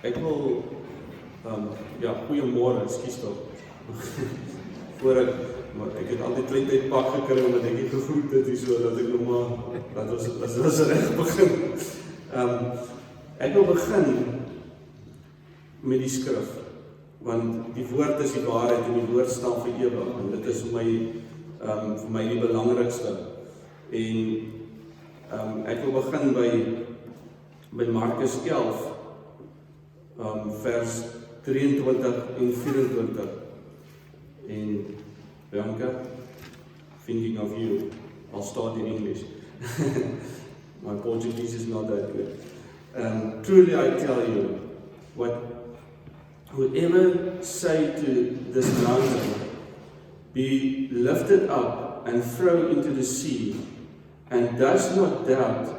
Ek wil, ja, goeiemôre, ekskuus tog. Maar ek het altyd klein tyd pak gekry, omdat ek nie gegroet het, so dat ek nog maar, dat was reg begin. Ek wil begin met die skrif, want die woord is die waarheid en die woord staan vir ewig, en dit is vir my die belangrikste. En ek wil begin by Markus 11, vers 23 en 24. En Bianca, thinking of you, I'll start in English. My Portuguese is not that good. Truly I tell you, whoever say to this mountain, be lifted up and thrown into the sea, and does not doubt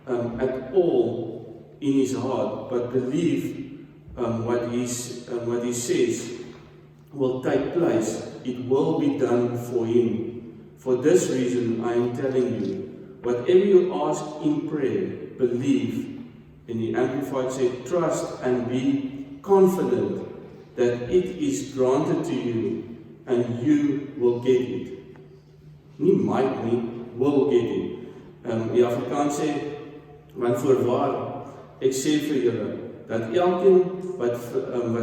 at all in his heart, but believe what he says will take place, it will be done for him. For this reason I am telling you, whatever you ask in prayer, believe. In the Amplified said, trust and be confident that it is granted to you, and you will get it. Nie might nie, will get it. Die Afrikaans sê, want voorwaar, ek sê vir julle, dat elkeen wat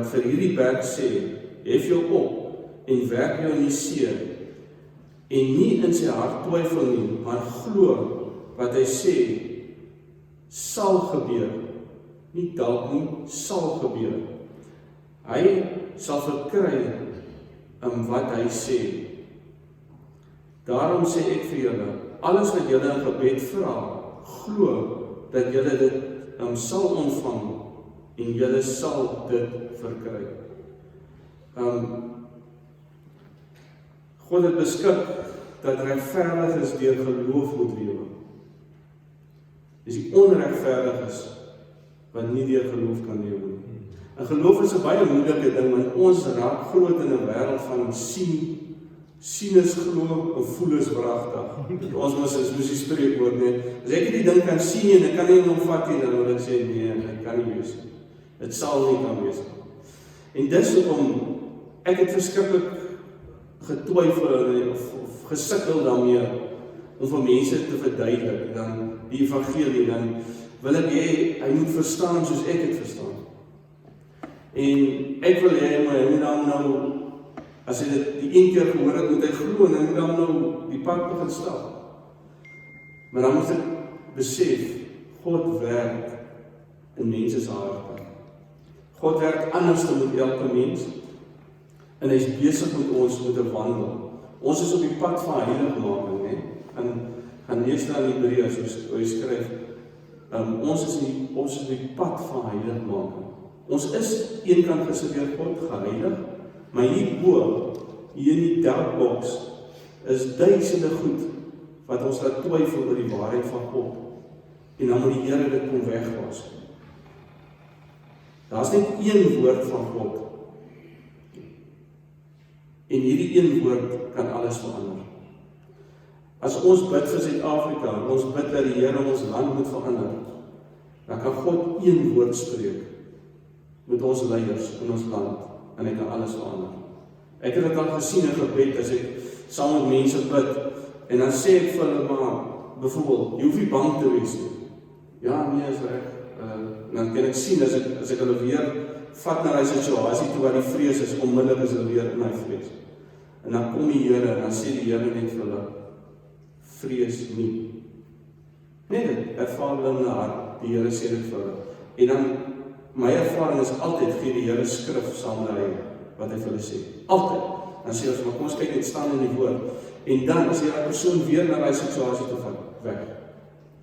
vir hierdie berg sê, hef jou op en werk jou in die see, en nie in sy hart twyfel nie, maar glo wat hy sê, sal gebeur. Nie dalk nie, sal gebeur. Hy sal verkry wat hy sê. Daarom sê ek vir julle, alles wat julle in gebed vra, glo dat julle dit sal ontvang, en julle sal dit verkry. God het beskik dat regverdiges deur geloof moet lewe. Dis die onregverdiges wat nie deur geloof kan lewe nie. En geloof is 'n baie moeilike ding, want ons raak groot in 'n wêreld van sien is glo en voel is wragtig. Ons moes die spreekwoord nie. As ek die ding kan sien en ek kan nie omvat nie, dan wil ek sê nee, dit kan nie wees nie. Dit sal nie kan wees nie. En dis hoekom ek het verskriklik getwyfel of gesukkel daarmee om vir mense te verduidelik, dan die evangelie, dan wil ek hy moet verstaan soos ek het verstaan. En ek wil maar hy moet dan nou, as hy dit die een keer gehoor het, moet hy glo, en hy moet dan nou die pad begin stap. Maar dan moet ek besef, God werk in mense se harte. God werk anders dan met elke mens, en hy is besig met ons met 'n wandel. Ons is op die pad van heiligmaking, hè? En lees dan in Hebreërs, hoe hy skryf, ons is op die pad van heiligmaking. Ons is eenkant gesê deur God geheilig, maar hierbo, hier in die darkbox, is duisende goed wat ons laat twyfel oor die waarheid van God. En dan moet die Here dit kom wegwas. Daar's net een woord van God. En hierdie een woord kan alles verander. As ons bid vir Suid-Afrika, en ons bid dat die Here ons land moet verander, dan kan God een woord spreek met ons leiers in ons land, en hy kan alles verander. Ek het dit al gesien in gebed, as ek saam met mense bid, en dan sê ek vir hulle maar, byvoorbeeld, jy hoef nie bang te wees nie. Ja, nee, is reg. Dan kan ek sien, as ek hulle weer vat na die situasie toe waar die vrees is, onmiddellik is hulle weer in my vrees. En dan kom die Here, en dan sê die Here net vir hulle, vrees nie. Nee, dit ervaar hulle in hulle hart, die Here sê dit vir hulle. En dan, my ervaring is altyd, gee die Here skrif saam met hy, wat hy vir hulle sê. Altyd. Dan sê ons, maar kom ons kyk net staan in die woord. En dan, as jy die persoon weer na die situasie te vat, weg.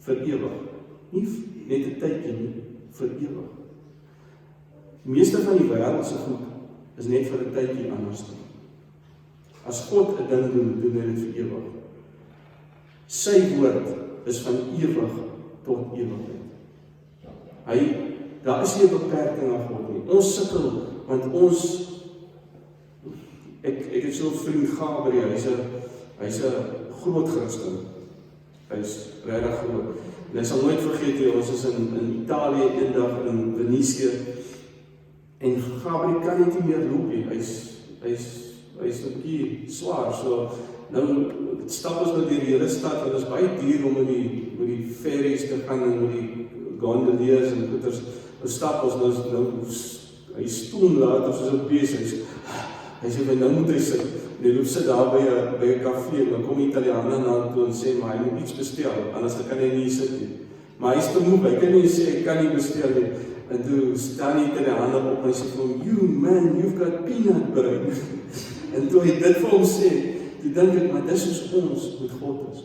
Vir ewig. Nie net 'n tydjie nie, vir ewig. Die meeste van die wêreldse goed is net vir 'n tydjie anders. As God 'n ding doen hy dit vir ewig. Sy woord is van ewig tot ewigheid. Daar is nie 'n beperking aan God nie. Ons sukkel, want ek het so 'n vriend Gabriel, hy's 'n groot Christen. Hy's regtig groot. En ek sal nooit vergeet, ons is in Italië eendag in Venesië, En Gabriel kan nie meer loop nie, hy's 'n bietjie swaar, so nou stap ons nou deur die hele stad, en dit is baie duur om met die ferries te gaan, en met die gondeliers en goeders, nou stap ons, nou hy stoom later, soos 'n bees, hy sê, nou moet hy sit, en hy loop sit daar by 'n kafee, en dan kom die Italianer na hom toe en sê, maar hy moet iets bestel, anders kan hy nie sit nie, maar hy is te moe, hy kan nie sê, hy kan nie bestel nie, en toe staan die Italianer op, en hy sê vir hom, you man, you've got peanut brain, en toe hy dit vir hom sê, toe dink ek, maar dis is ons met God is,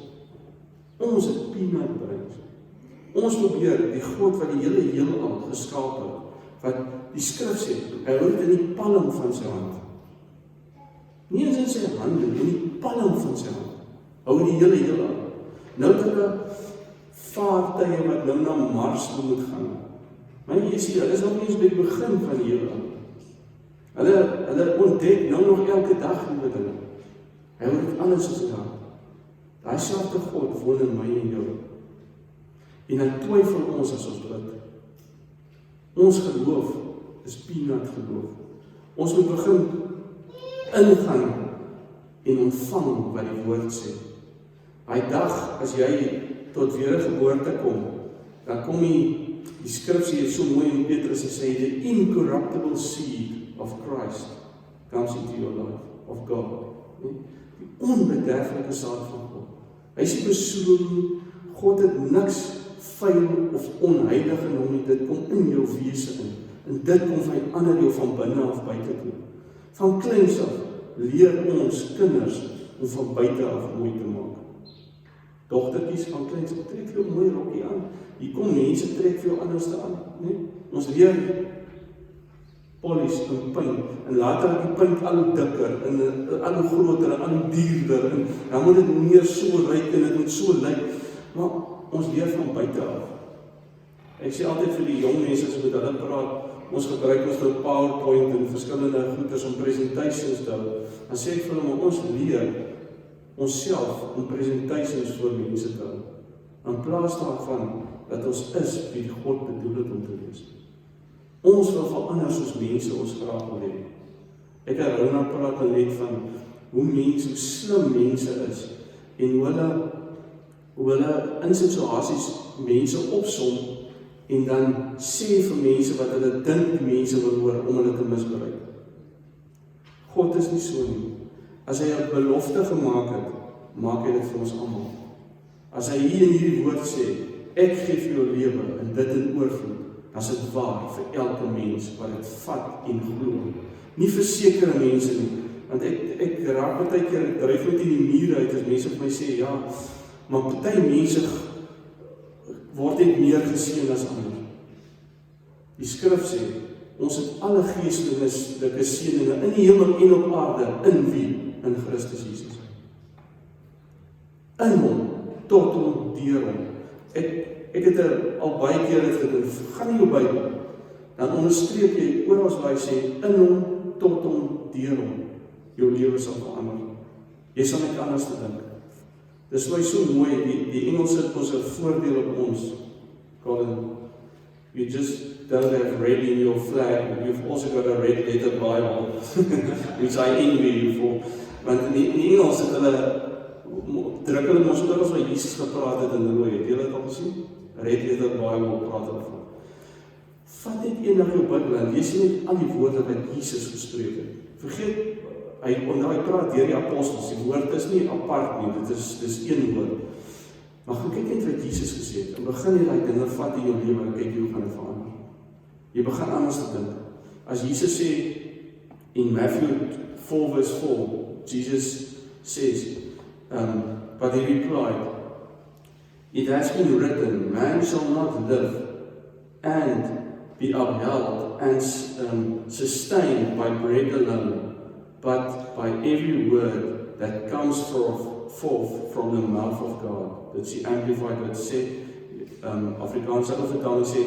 ons het peanut brain, ons probeer, die God wat die hele heelal geskaap het, wat die skrif sê, hy hou dit in die palm van sy hand, nie eens in sy hande, in die palm van sy hand, hou die hele heelal, nou het hulle vaartuie wat nou na Mars moet gaan, maar jy sê, hulle is nog nie eens by die begin van die heelal, hulle ontdek nou nog elke dag met hulle, hy hou dit alles in sy hand, daai selfde God woon in my en jou, en hy twyfel ons as ons bid, ons geloof is peanut geloof, ons moet begin ingaan en ontvang wat die woord sê, daai dag as jy tot wedergeboorte kom, dan kom die skrif sê so mooi in Petrus, hy sê, the incorruptible seed of Christ comes into your life, of God, die onbederflike saad van God, hy sê besoen, God het niks vuil of onheilig in hom nie, dit kom in jou wese in, en dit kom verander jou van binne af buite toe, van kleins af, leer ons kinders om van buite af mooi te maak, dogtertjies van kleins, trek vir jou mooi rokkie aan, hier kom mense, trek vir jou anders aan, nee? Ons leer polish en paint, en later die paint al hoe dikker, en al hoe groter, en al hoe duurder, en dan moet dit meer so lyk, en dit moet so lyk, maar ons leer van buite af. Ek sê altyd vir die jong mense, as met hulle praat, ons gebruik ons nou PowerPoint en verskillende goeders om presentations te hou, dan sê ek vir hulle, ons leer onsself om presentations voor mense te hou, in plaas daarvan, dat ons is wie God bedoel het om te wees. Ons wil verander soos mense ons graag wil hê. Ek en Rona praat net van hoe slim mense is, en hoe hulle in situasies mense opsom, en dan sê vir mense wat hulle dink die mense wil hoor, om hulle te misbruik. God is nie so nie. As hy 'n belofte gemaak het, maak hy dit vir ons almal. As hy hier in hierdie woord sê, ek gee vir jou lewe, en dit in oorvloed, dan is dit waar vir elke mens, wat dit vat en glo. Nie vir sekere mense nie, want ek raak baie keer, ek dryf met in die mure uit, as mense vir my sê, ja, maar baie mense word net meer geseën as ander. Die skrif sê, ons het alle geestelike seëninge in die hemel en op aarde, in wie? In Christus Jesus. In hom, tot hom, deur hom. Ek het al baie keer dit gedoen, gaan nie jou Bybel, dan onderstreep jy oral waar hy sê, in hom, tot hom, deur hom, jou lewe sal verander. Jy sal net anders te dink. Dis my so mooi, die Engels het ons 'n voordeel op ons, Colin, you just don't have red in your flag, you've also got a red letter Bible, which I envy you for, want in die Engels het hulle, druk hulle ons oor as wat Jesus gepraat het in rooi, het julle dit al gesien? Red letter Bible praat hulle van. Vat net eendag jou Bybel en lees net al die woorde wat Jesus gespreek het. Vergeet, hy praat deur die apostels, die woord is nie apart nie, dit is een woord. Maar gaan kyk net wat Jesus gesê het, en begin jy daai dinge vat in jou lewe, en kyk hoe gaan dit verander. Jy begin anders te dink. As Jesus sê, in Matthew 4 verse 4, Jesus says, but he replied, it has been written, man shall not live and be upheld and sustained by bread alone, but by every word that comes forth from the mouth of God. Dit is die Amplified wat sê, Afrikaanse vertaling sê,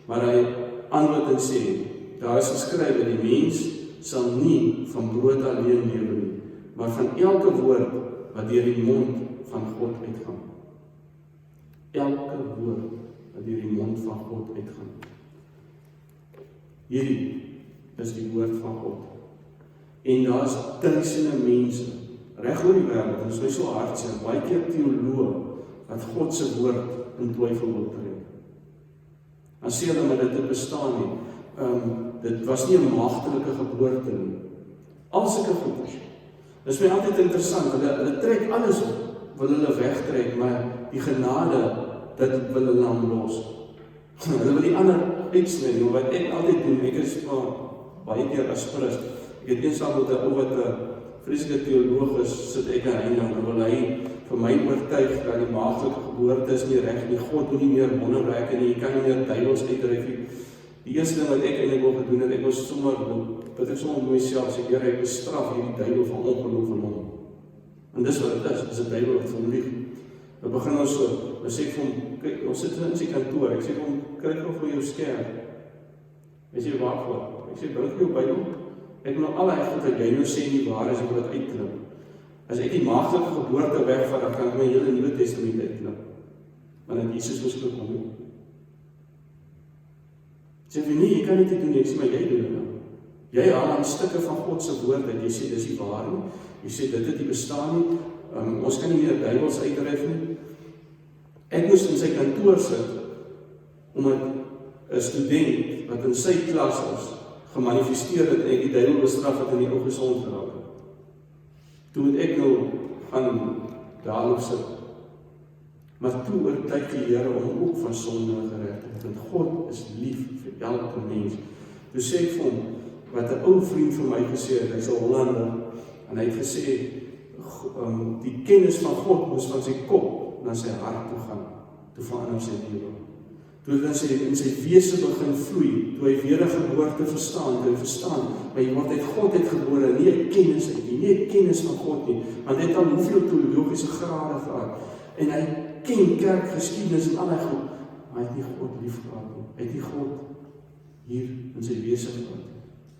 maar hy antwoord en sê, daar is geskrywe, die mens sal nie van brood alleen lewe nie, maar van elke woord wat deur die mond van God uitgaan. Elke woord wat deur die mond van God uitgaan. Hierdie is die woord van God. En daar is duisende mense, reg oor die wêreld, en dit is my so hartseer, baie keer teoloë, wat God se woord in twyfel wil trek. Dan sê hulle, maar dit het bestaan nie. Dit was nie 'n maagtelike geboorte nie. Al sulke goeders. Dit is my altyd interessant, hulle trek alles op, wil hulle wegtrek, maar die genade, dit wil hulle aan los. Hulle wil die ander uitsny, wat ek altyd doen, ek is baie keer as Christ. Ek het eensaam met 'n ou wat 'n vreeslike teoloog is, sit ek en hy nou, en wil hy vir my oortuig dat die maagtelike geboorte is nie reg nie, God doen nie meer wonderwerke nie, jy kan nie meer duiwels uitdryf nie. Die eerste ding wat ek eintlik wil gedoen het, ek was sommer met myself sê, Here, ek bestraf hierdie duiwel van ongeloof in hom. En dis wat dit is 'n duiwel wat van lieg. Dan begin ons so, dan sê ek vir hom, kyk, ons sit in sy kantoor, ek sê vir hom, kyk nog vir jou skerm. Hy sê, waarvoor? Ek sê, bring jou Bybel. Ek wil nou al die goed wat jy nou sê nie waar is, ek wil dit uitklip. As ek die maagtelike geboorte wegvat, dan kan ek my hele Nuwe Testament uitklip. Want dat Jesus moes gekom het. Sê vir nee, jy kan dit nie doen nie, ek sê, maar jy doen dit nou. Jy haal aan stukke van God se woord uit, jy sê, dis nie waar nie. Jy sê, dit het nie bestaan nie. Ons kan nie meer duiwels uitdryf nie. Ek moes in sy kantoor sit, omdat 'n student wat in sy klas is, gemanifesteer het en ek die duiwel bestraf het en die ou gesond geraak het. Toe moet ek nou gaan daarop sit. Maar toe oortuig die Here om ook van sonde gered te word. Want God is lief vir elke mens. Toe sê ek vir hom, wat 'n ou vriend van my gesê het, hy's 'n Hollander, en hy het gesê, die kennis van God moes van sy kop na sy hart toe gaan, toe verander sy lewe. Toe dit in sy wese begin vloei, toe hy wedergeboorte verstaan, toe hy verstaan, maar jy word uit God uitgebore, nie 'n kennis uit nie, nie 'n kennis van God nie, want hy het al hoeveel teologiese grade gehad, en hy ken kerkgeskiedenis en al die goed, maar hy het nie God lief gehad nie, hy het nie God hier in sy wese gehad.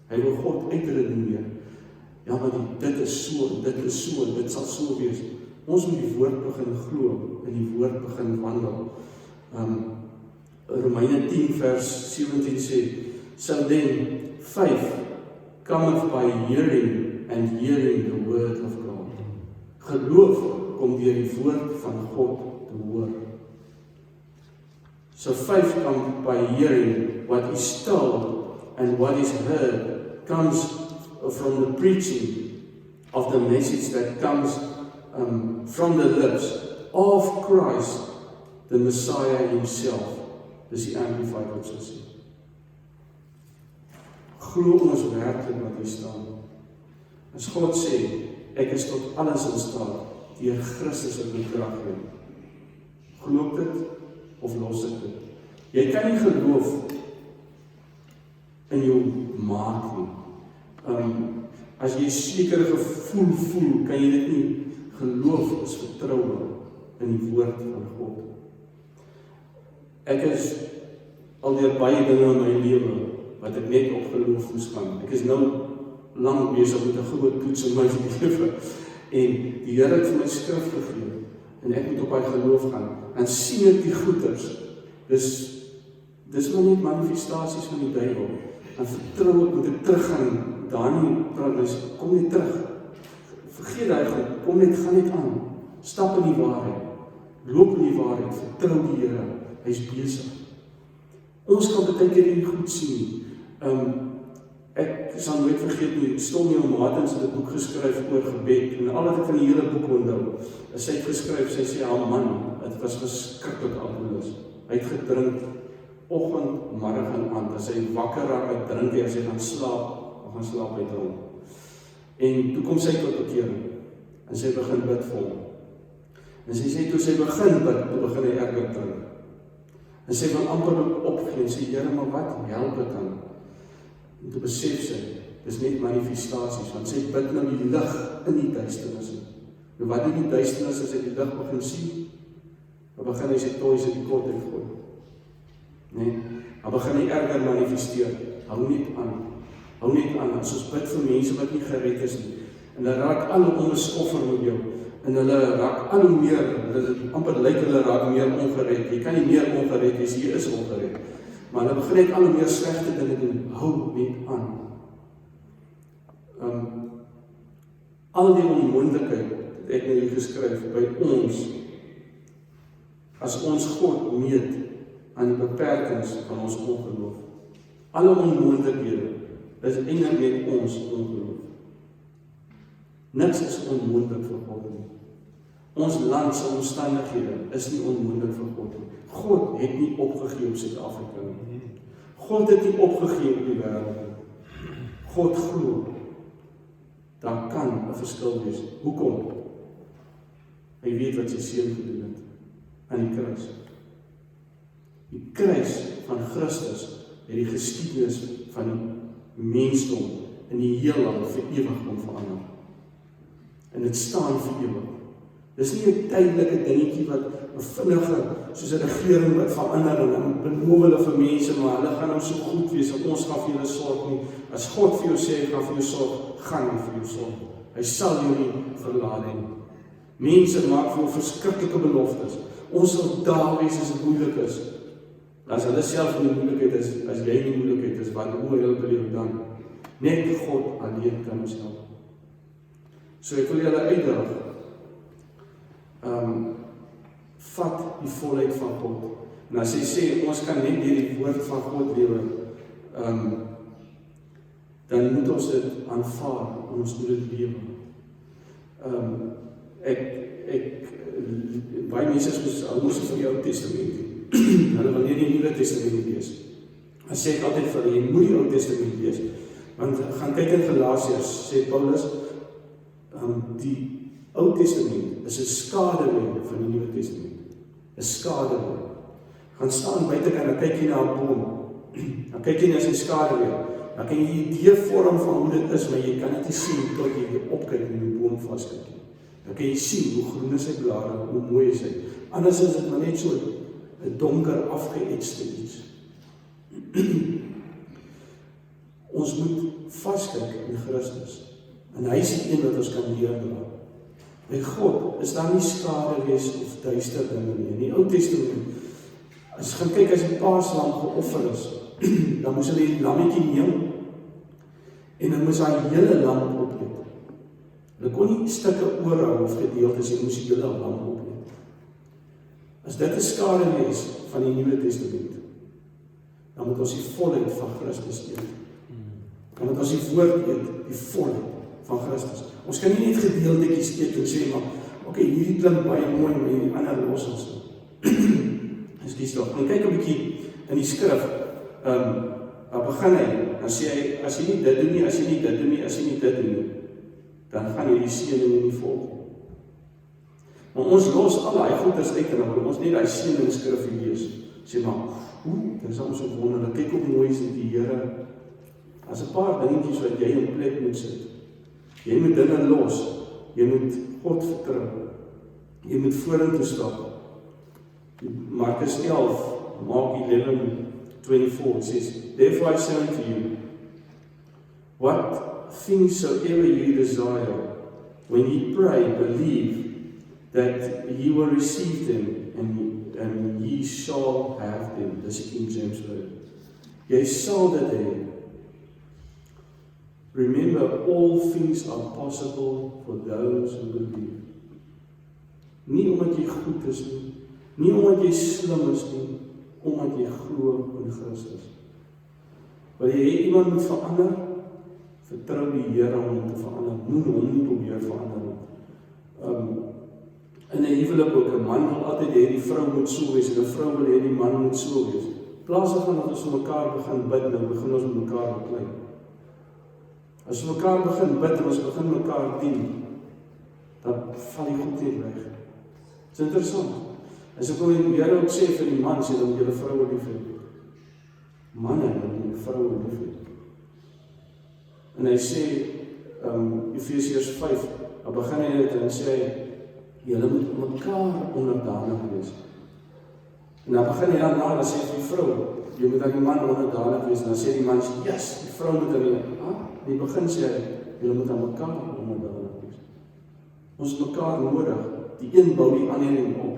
Hy wil God uitredeneer. Ja, maar dit is so, dit sal so wees. Ons moet die woord begin glo, en die woord begin wandel. Romeine 10 vers 17 sê, so then faith cometh by hearing, and hearing the word of God. Geloof kom deur die woord van God te hoor. So faith comes by hearing, what is told and what is heard comes from the preaching of the message that comes from the lips of Christ, the Messiah himself. Dis die Amplified wat so sê. Glo ons werklik wat hier staan. As God sê, ek is tot alles in staat, deur Christus wat my krag gee. Glo dit of los dit? Jy kan nie geloof in jou maak nie. As jy sekere gevoel voel, kan jy dit nie. Geloof is vertroue in die woord van God. Ek is al deur baie dinge in my lewe wat ek net op geloof moes gaan. Ek is nou lank besig met 'n groot toets in my lewe. En die Here het vir my skrif gegee en ek moet op hy geloof gaan. En sien ek die goeders. Dis maar net manifestasies van die duiwel. En vertrou ek moet ek teruggaan. Daniël praat my, kom net terug. Vergeet daai goed, kom net, gaan net aan. Stap in die waarheid. Loop in die waarheid, vertrou die Here. Hy's besig. Ons kan baie keer nie goed sien. Ek sal nooit vergeet nie, Stormie Martins het 'n boek geskryf oor gebed, en al wat ek van die hele boek onthou, is sy het geskryf, sy sê, haar man, het was verskriklik alkoholist. Hy het gedrink, oggend, middag en aand, as hy wakker raak, hy drink hy, as hy gaan slaap by hom. En toe kom sy tot bekering, en sy begin bid vir hom. En sy sê, toe sy begin bid, toe begin hy erger drink. En sy wil amper opgee, en sê, Here, maar wat help dit dan? En toe besef sy, dis net manifestasies, want sy bid nou die lig in die duisternis. Nou wat doen die duisternis as hy die lig begin sien? Dan begin hy sy toys in die kot uitgooi. Nee, dan begin hy erger manifesteer. Hou net aan, as ons bid vir mense wat nie gered is nie, en hulle raak al hoe onbeskoffer met jou, en hulle raak al hoe meer, amper lyk hulle raak meer ongered, jy kan nie meer ongered wees, jy is ongered, maar hulle begin net al hoe meer slegte dinge doen, hou net aan, Al die onmoontlikheid, het ek nou hier geskryf, by ons, as ons God meet aan die beperkings van ons ongeloof. Alle onmoontlikhede is eintlik net ons ongeloof. Niks is onmoontlik vir God nie. Ons land se omstandighede is nie onmoontlik vir God nie. God het nie opgegee op Suid-Afrika nie. God het nie opgegee op die wêreld nie. God glo, daar kan 'n verskil wees. Hoekom? Hy weet wat sy seun gedoen het aan die kruis. Die kruis van Christus het die geskiedenis van die mensdom in die heelal vir ewig kon verander. En dit staan vir ewig. Dis nie 'n tydelike dingetjie wat 'n vinnige, soos 'n regering wat verander en dan beloof hulle vir mense, maar hulle gaan nou so goed wees en ons gaan vir julle sorg nie. As God vir jou sê, hy gaan vir jou sorg, gaan hy vir jou sorg. Hy sal jou nie verlaat nie. Mense maak vir jou verskriklike beloftes. Ons sal daar wees as dit moeilik is. As hulle self in die moeilikheid is, as jy in die moeilikheid is, wat hoe help hulle jou dan? Net God alleen kan ons help. So ek wil julle uitdaag. Vat die volheid van God. En as hy sê, ons kan net deur die woord van God lewe, dan moet ons dit aanvaar, en ons moet dit lewe. Baie mense moes van die Ou Testament. Hulle wil nie die Nuwe Testament lees. Dan sê ek altyd vir hulle, jy moet die Ou Testament lees. Want gaan kyk in Galasiërs, sê Paulus, die Ou Testament is 'n skaduwee van die Nuwe Testament. 'n Skaduwee. Gaan staan buitekant, dan kyk jy na 'n boom. Dan kyk jy na sy skaduwee. Dan kan jy 'n idee vorm van hoe dit is, maar jy kan dit nie sien tot jy weer opkyk en die boom vaskyk. Dan kan jy sien hoe groen is sy blare, hoe mooi is hy. Anders is dit maar net so 'n donker afgeëtste iets. Ons moet vaskyk in Christus. En hy is die een wat ons kan leer dra. By God is daar nie skaduwees of duister dinge nie. In die Ou Testament, as jy gaan kyk as die Paaslam geoffer is, dan moes hulle die lammetjie neem en dan moes hy hele lam opeet. Hulle kon nie stukke oorhou of gedeeltes, jy moes die hele lam opeet. As dit 'n skaduwees van die Nuwe Testament, dan moet ons die volheid van Christus eet. Dan moet ons die woord eet, die volheid van Christus. Ons kan nie net gedeeltetjies eet en sê, maar, okay, hierdie klink baie mooi, maar hierdie ander los ons nie. Ekskuus tog. En kyk 'n bietjie in die skrif, dan begin hy, dan sê hy, as jy nie dit doen nie, as jy nie dit doen nie, as jy nie dit doen nie, dan gaan jy die seëning nie volg. Maar ons los al daai goeders uit en dan wil ons net daai seëningsskrif lees. Sê maar, dit is ons so wonderlik. Kyk hoe mooi is dit die Here. As 'n paar dingetjies wat jy in plek moet sit. Jy moet dinge los. Jy moet God vertrou. Jy moet vorentoe stap. Markus 11, Mark 11:24 says, "Therefore I say unto you, what things soever you desire, when ye pray, believe that ye will receive them, and ye shall have them." Dis die King James word. Jy sal dit hê. Remember, all things are possible for those who believe. Nie omdat jy goed is nie, nie omdat jy slim is nie, omdat jy glo in Christus. Wil jy iemand moet verander? Vertrou die Here om hom te verander. Moenie hom nie probeer verander nie. In 'n huwelik ook, 'n man wil altyd hê die vrou moet so wees en 'n vrou wil hê die man moet so wees. In plaas daarvan dat ons vir mekaar begin bid, dan begin ons met mekaar beklei. As ons mekaar begin bid en ons begin mekaar dien, dan val die goed net weg. Dit is interessant. As ek wil die Here ook sê vir die man, sê dan moet julle vroue lief hê. Manne moet vroue lief hê. En hy sê, Efesiërs 5, dan begin hy dit en sê, julle moet mekaar onderdanig wees. En dan begin hy dan sê vir die vrou, jy moet aan die man onderdanig wees, en dan sê die man, yes, die vrou moet aan die begin sê hy, julle moet aan mekaar onderdanig wees. Ons het mekaar nodig, die een bou die ander een op.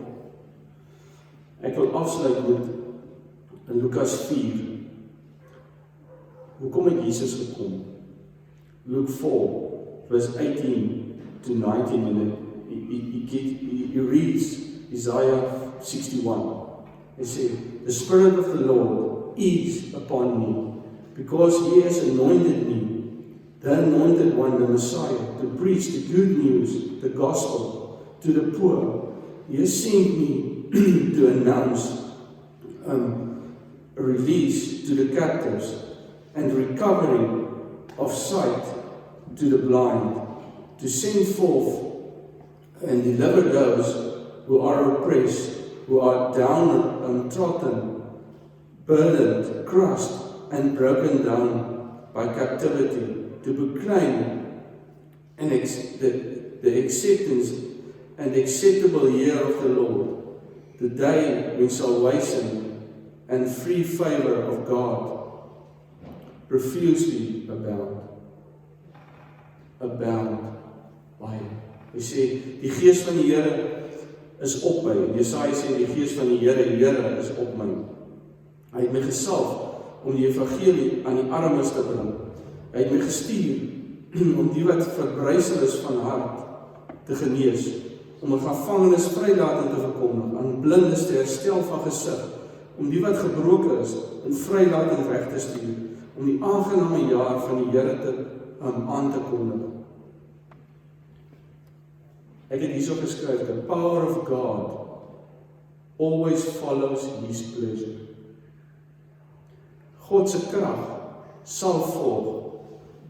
Ek wil afsluit met in Lukas 4. Hoekom het Jesus gekom? Luke 4, vers 18 to 19, and he reads Isaiah 61. He said, "The Spirit of the Lord is upon me, because He has anointed me, the anointed one, the Messiah, to preach the good news, the gospel, to the poor. He has sent me to announce a release to the captives and recovery of sight to the blind, to send forth and deliver those who are oppressed, who are downtrodden, burdened, crushed, and broken down by captivity, to proclaim the acceptance and acceptable year of the Lord, the day when salvation and free favor of God profusely abound. Abound baie. Hy sê, die Gees van die Here is op my. Jesaja sê, die Gees van die Here is op my. Hy het my gesalf om die evangelie aan die armes te bring. Hy het my gestuur om die wat verbrysel is van hart te genees, om 'n gevangenes vrylating te verkondig, aan blindes te herstel van gesig, om die wat gebroken is in vrylating weg te stuur, om die aangename jaar van die Here aan te kondig. Ek het hierso geskryf, the power of God always follows His pleasure. God se krag sal volg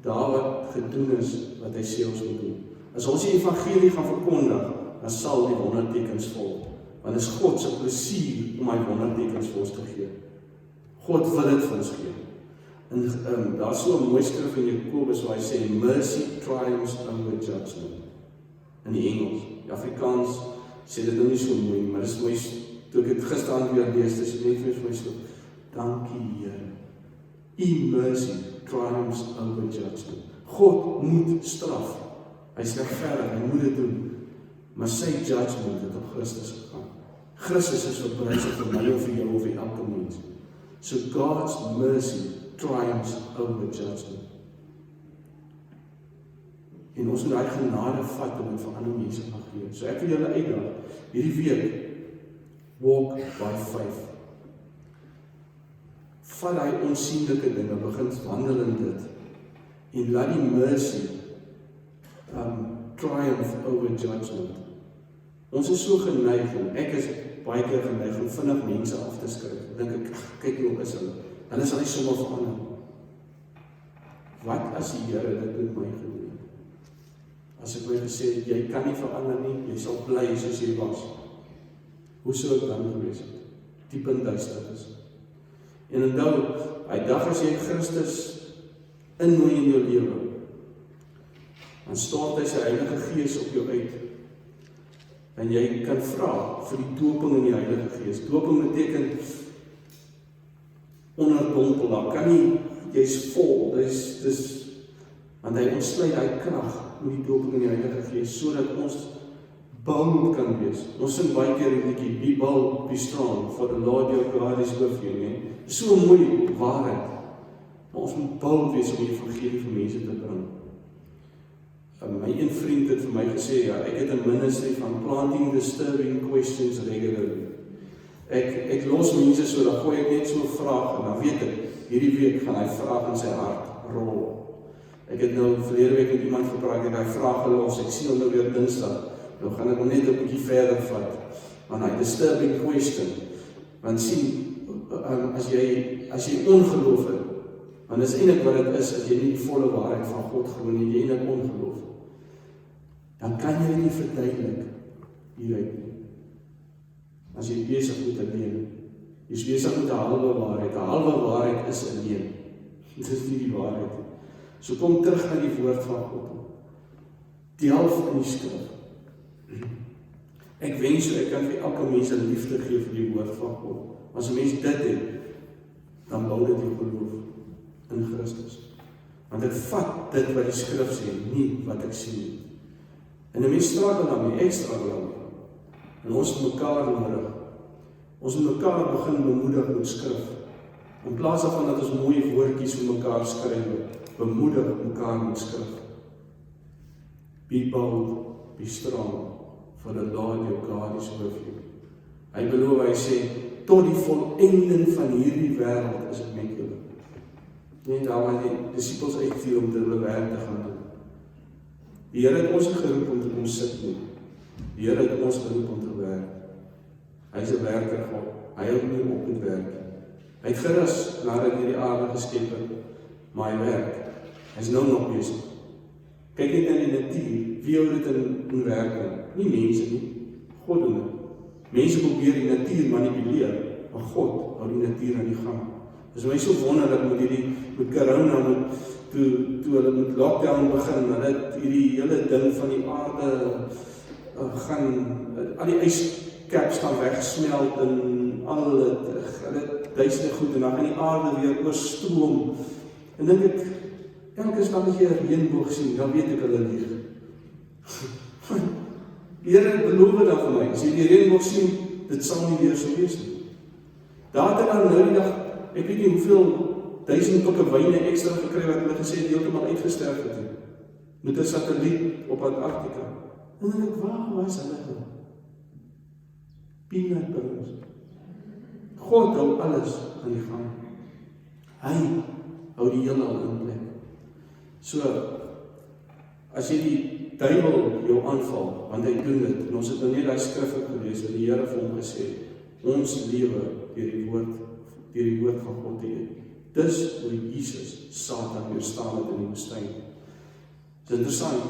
daar wat gedoen is wat hy sê ons moet doen. As ons die evangelie gaan verkondig, dan sal die wondertekens volg. Want dit is God se plesier om hy wondertekens vir ons te gee. God wil dit vir ons gee. En daar is so 'n mooi skrif in Jakobus waar hy sê, mercy triumphs over judgment. In die Engels. Die Afrikaans sê dit nou nie so mooi, maar dit is mooi, toe ek het gisterand weer lees, dis net vir my so, dankie Here. U mercy triumphs over judgment. God moet straf. Hy is regverdig, hy moet dit doen. Maar sy judgment het op Christus gegaan. Christus is verbrysel vir my of vir jou of vir elke mens. So God's mercy triumphs over judgment. En ons moet daai genade vat om dit vir ander mense te gee. So ek wil julle uitdaag, hierdie week, walk by faith. Vat daai onsienlike dinge, begin wandel in dit, en laat die mercy triumph over judgment. Ons is so geneig, en ek is baie keer geneig om vinnig mense af te skryf. Dan dink ek, kyk hoe is hulle. Hulle sal nie sommer verander. Wat as die Here dit met my gedoen het? As ek my gesê het, jy kan nie verander nie, jy sal bly soos jy was. Hoe sou ek dan gewees het? Diep in duisternis. En onthou, hy dag as jy Christus innooi in jou lewe, dan stort hy sy Heilige Gees op jou uit. En jy kan vra vir die doping in die Heilige Gees. Doping beteken onderdompel, daar kan nie, jy's vol, want hy ontsluit hy krag met die doping in die Heilige Gees, sodat ons bold kan wees. Ons sing baie keer die liedjie, be bold, be strong, for the Lord your God is with you, nee? So mooi waarheid. Maar ons moet bold wees om die evangelie vir mense te bring. My een vriend het vir my gesê, ja, ek het 'n ministry van planting disturbing questions regularly. Ek los mense so, dan gooi ek net so 'n vraag, en dan weet ek, hierdie week gaan hy vraag in sy hart rol. Ek het nou verlede week met iemand gepraat, ek het hy vraag gelos, ek sien hom nou weer Dinsdag, nou gaan ek hom net 'n bietjie verder vat, want hy disturbing question, want sien, as jy ongeloof het, want dis eintlik wat dit is, as jy nie die volle waarheid van God glo nie, jy eintlik ongeloof, dan kan jy dit nie verduidelik hieruit nie. As jy besig met 'n leuen, jy's besig met 'n halwe waarheid. 'n Halwe waarheid is 'n leuen. Dit is nie die waarheid nie. So kom terug na die woord van God. Delf in die skrif. Ek wens ek kan vir elke mens 'n liefde gee vir die woord van God. As 'n mens dit het, dan bou dit jou geloof in Christus. Want ek vat dit wat die skrif sê, nie wat ek sien nie. En 'n mens struggle daarmee, ek struggle daarmee. En ons moet mekaar nodig. Ons moet mekaar begin bemoedig met skrif. In plaas daarvan dat ons mooi woordjies vir mekaar skryf, bemoedig mekaar met skrif. Be bold, be strong, for the Lord your God is with you. Hy beloof, hy sê, tot die volending van hierdie wêreld is ek met julle. Nie daar waar die disippels uitstuur om hulle werk te gaan doen. Die Here het ons geroep om te kom sit nie. Die Here het ons geroep om te werk. Hy is 'n werker God. Hy hou nie op met werk. Hy het gerus nadat hy die aarde geskep het, maar hy werk. Hy is nou nog besig. Kyk net in die natuur, wie hou dit in werking? Nie mense nie, God doen dit. Mense probeer die natuur manipuleer, maar God hou die natuur aan die gang. Dit is my so wonderlik met corona, toe hulle met lockdown begin, hulle het hierdie hele ding van die aarde al die ijskaps gaan wegsmelt en al het duisende goed en dan gaan die aarde weer oorstroom. En dink ek, elke stad as jy 'n reënboog sien, dan weet ek hulle lieg. Die Here beloof dan vir my, as jy die reënboog sien, dit sal nie weer so wees nie. Daar het dan nou die dag, ek weet nie hoeveel duisend tokke wyne ekstra gekry wat hulle gesê het heeltemal uitgesterf het. Met 'n satelliet op Antarktika. En dan dink ek, waar was hulle? Peanut butters. God hou alles aan die gang. Hy hou die heelal in plek. So, as jy die duiwel jou aanval, want hy doen dit, en ons het nou net daai skrif gelees, wat die Here vir hom gesê, ons lewe deur die woord van God te eet. Dis hoe Jesus Satan weerstaan het in die woestyn. Dit is interessant,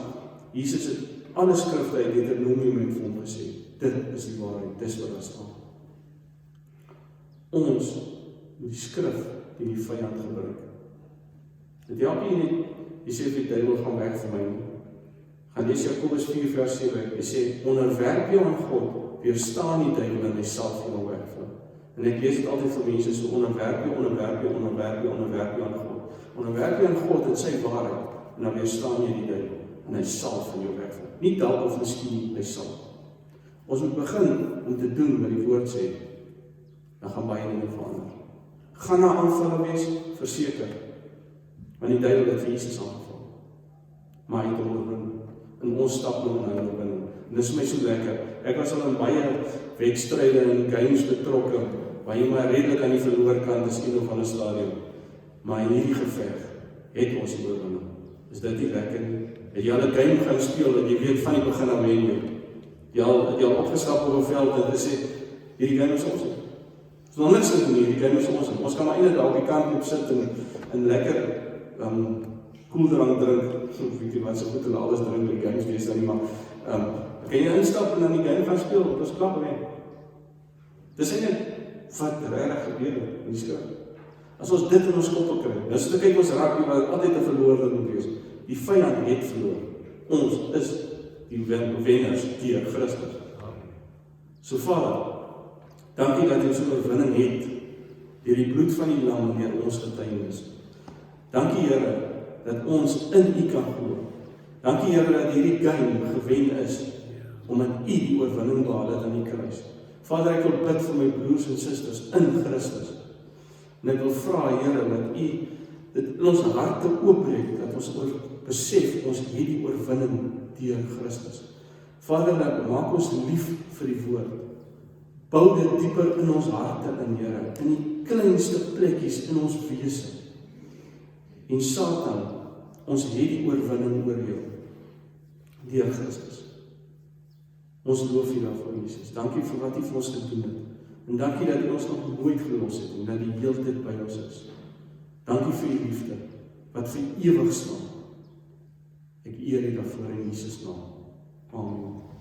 Jesus het alle skrifte uit Deuteronomium vir hom gesê, dit is die waarheid, dis wat daar staan. Ons moet die skrif teen die vyand gebruik. Dit help nie net, jy sê die duiwel gaan weg vir my nie. Gaan lees Jakobus 4 vers 7, hy sê, onderwerp jou aan God, weerstaan die duiwel en hy sal vir jou wegvlug. En ek lees dit altyd vir mense, so onderwerp jou aan God. Onderwerp jou aan God en sy waarheid, en dan weerstaan jy die duiwel, en hy sal vir jou wegvlug. Nie dalk of miskien, hy sal. Ons moet begin om te doen wat die woord sê, dan gaan baie dinge verander. Gaan na aanvalle wees, verseker, want die duiwel het vir Jesus aangeval. Maar hy het hom oorwin, en ons stap nou in hy oorwin. En dis vir my so lekker. Ek was al in baie wedstryde en games betrokke, waar jy maar redelik aan die verloor kant is een of ander stadium. Maar in hierdie geveg het ons die oorwinning. Is dit nie lekker nie? Het jy al 'n game gaan speel en jy weet van die begin af wen jy. Jy al opgestap op 'n veld en jy sê, hierdie game is ons. Dit is nog niks te doen nie, hierdie game is ons. Ons kan maar eintlik daar op die kant op sit en lekker koeldrank drink. Ek weet nie wat so goed hulle alles drink die games wees dan nie, maar kan jy instap en dan die game gaan speel, dit is klap wen. Dis eintlik wat regtig gebeur het in die skrif. As ons dit in ons kop kry, dis te kyk ons rugby wat altyd 'n verloorder moet wees. Die vyand het verloor. Ons is die wenners deur Christus. So Vader, dankie dat jy so 'n oorwinning het deur die bloed van die lam en deur ons getuienis. Dankie Here dat ons in U kan glo. Dankie Here dat hierdie game gewen is omdat U die oorwinning behaal het aan die kruis. Vader, ek wil bid vir my broers en susters in Christus. En ek wil vra Here dat U dit in ons harte oopbreek, dat ons besef ons hierdie oorwinning deur Christus. Vader, dat maak ons lief vir die woord. Bou dit dieper in ons harte in Here, in die kleinste plekkies in ons wese. En Satan, ons het die oorwinning oor jou deur Christus. Ons loof U daarvoor, Jesus. Dankie vir wat U vir ons gedoen het. En dankie dat U ons nog nooit gelos het en dat U heeltyd by ons is. Dankie vir U liefde wat vir ewig staan. Ek eer U daarvoor in Jesus naam. Amen.